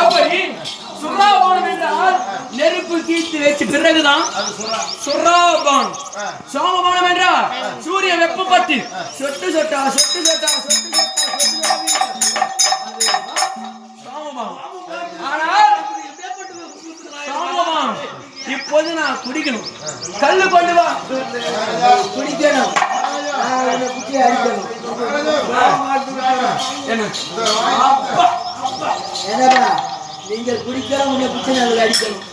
அப்படி சுறாபானம் என்றால் நெருப்பு தீர்த்து வச்சு பிறகுதான் சுறாபானம். சோமபானம் என்றால் சூரிய வெப்பப்பட்டு சொட்டு சொட்டா சொட்டு சொட்டா சொட்டு சொட்டா சோமபானம். ஆனால் சோமபானம் இப்போது நான் குடிக்கணும். கல்லு கொண்டு வா, குடிக்கணும். என்னடா நீங்கள் குடிக்கலாம், உன்னை குச்சி நாங்கள் அடிக்கணும்.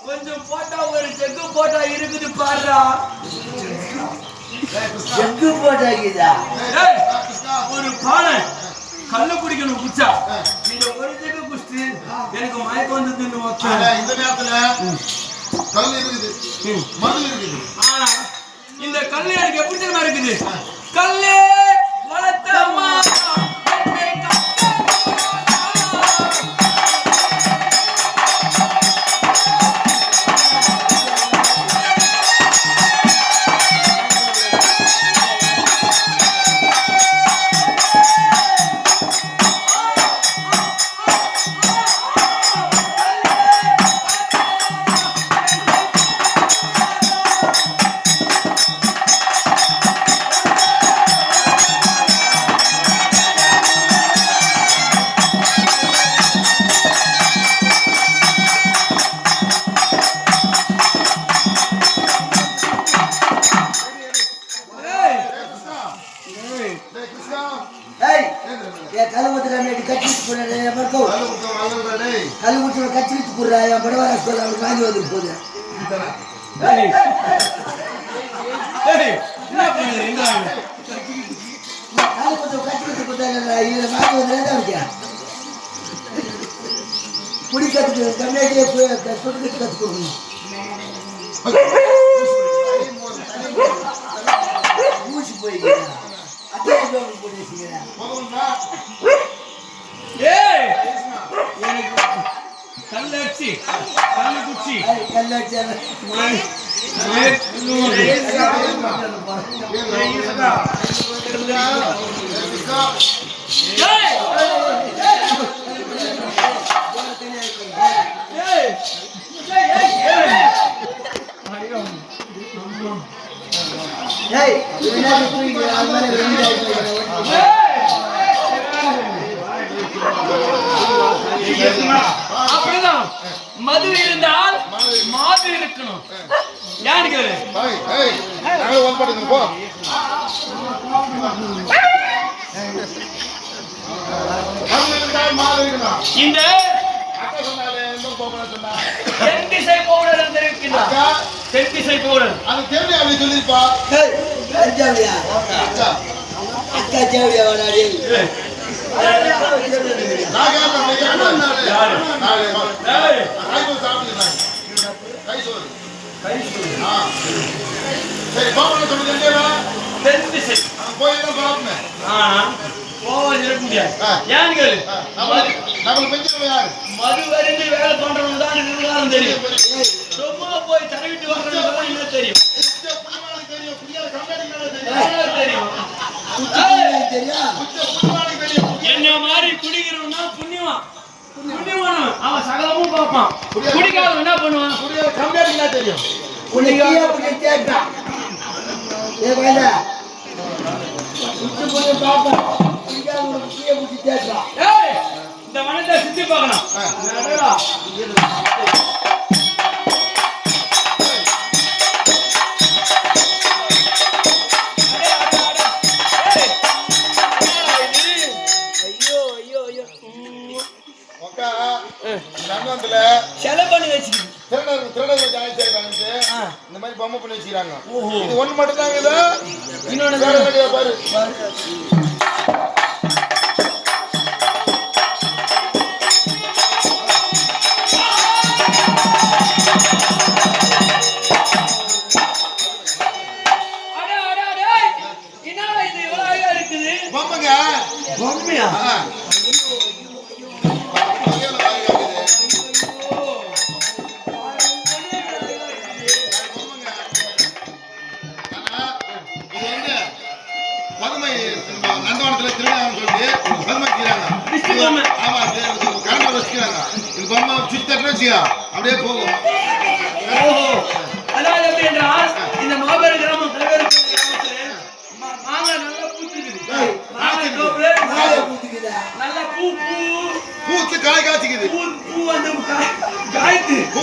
கொஞ்சம் போட்டா ஒரு ஜெக்கு போட்டா இருக்குது பாடுறா. ஜெக்கு போட்டா ஒரு பானை கல்லு குடிக்கணும் குச்சா. இந்த ஒரு ஜெக்கு குடிச்சு எனக்கு மயக்கம் வந்தது. இந்த நேரத்துல கல் இருக்குது, மணல் இருக்குது. ஆனா இந்த கல்லு எனக்கு எப்படி தெரியுமா இருக்குது? கல்லே வளர்த்தம்மா குடிக்கிறதுக்கு கம்மியாட்டியே போய் சொட்டு கற்றுக்கணும். ஊசி போய்க்கிறேன் கல்லாச்சி கல்லு குச்சி கல்லாச்சி அப்படிதான் மது இருந்தால் மாது இருக்கணும். யாருக்கு இந்த தென் திசை பவுடர் தெரிவிக்கின்றார். தென் திசை பவுடர் அது தெரியும் அப்படி சொல்லிருப்பா. நான் கேட்கிறேன், யாரு? நாலு. ஏய், கை சோறு சாப்பிட்டுருக்காங்க. கை சோறு. கை சொல்லு. ஆ. சரி, கோபுரம் சொல்லுங்க இல்லையா? தெரிஞ்சு செய். அங்க போய் தான் சாப்பிட்டேன். ஆனா, கோவம் இருக்க முடியாது. ஆ. ஏன்னு கேளு. நம்மளுக்கு பெஞ்சவங்க யாரு? மது வரைந்து வேலை பண்றவங்க தான் நிர்வாகம் தெரியும். சும்மா போய் தடவிட்டு வர்றவங்க என்ன தெரியும்? புடிச்ச புள்ளிமானுக்கு தெரியும், புள்ளியால கம்ப்ளைண்ட் தெரியும். யாருக்கு தெரியும்? தெரியா புடிச்ச புள்ளிமானுக்கு தெரியும். என்ன மாதிரி குடிக்கிறவனா புண்ணியவான். புண்ணியவானவன். அவன் சகலமும் பார்ப்பான். குடிக்காதவன் என்ன பண்ணுவான்? புள்ளியால கம்ப்ளைண்ட் தெரியும். உன்னை கீழே பிடிச்சி தேய்க்கிறான். ஏ வேலை உச்சி போய் பார்ப்போம். குடிக்காத உனக்கு கீழே பிடிச்சி தேய்க்கிறான். ஏய், இந்த வனத்தை சுத்தி பார்க்கணும். நடடா. உக்கா, இந்த அண்ணத்துல செலவு பண்ணி வச்சுக்கிட்டு. திருடர்கள் ஜாயின் செய்யறாங்க. இந்த மாதிரி பொம்மை பண்ணி வச்சுக்கிறாங்க. ஓஹோ. இது ஒண்ணு மட்டும் தாங்க இது. இன்னொன்னு வேற கிடையாது பாரு. அட, அட, அட. என்னடா இது இவ்வளவு அழகா இருக்குது? பொம்மைங்க. பொம்மையா? ஆ. வகையில அழகா இருக்குது. பொம்மைங்க. ஆனா, இது வந்து பதுமை நந்தவனத்துல திருவிழான்னு சொல்லி பதுமை செய்யறாங்க. டிஸ்டி பொம்மை. ஆமா, கரண்ட் வச்சுக்கிறாங்க. இந்த பொம்மை சுத்தி தட்டுன்னு வச்சுக்கா, அப்படியே போகும். ஓஹோ. அதாவது எப்படி என்றால், இந்த மாபெரும் கிராமம் கல்வெட்டு கிராமத்துல மாங்காய் நல்லா பூத்துக்குது. மாங்காய் தோப்புல மாலை பூத்துக்குதா? நல்லா பூ பூ பூத்து காய் காய்ச்சிக்குது. பூ பூ வந்து காய்த்து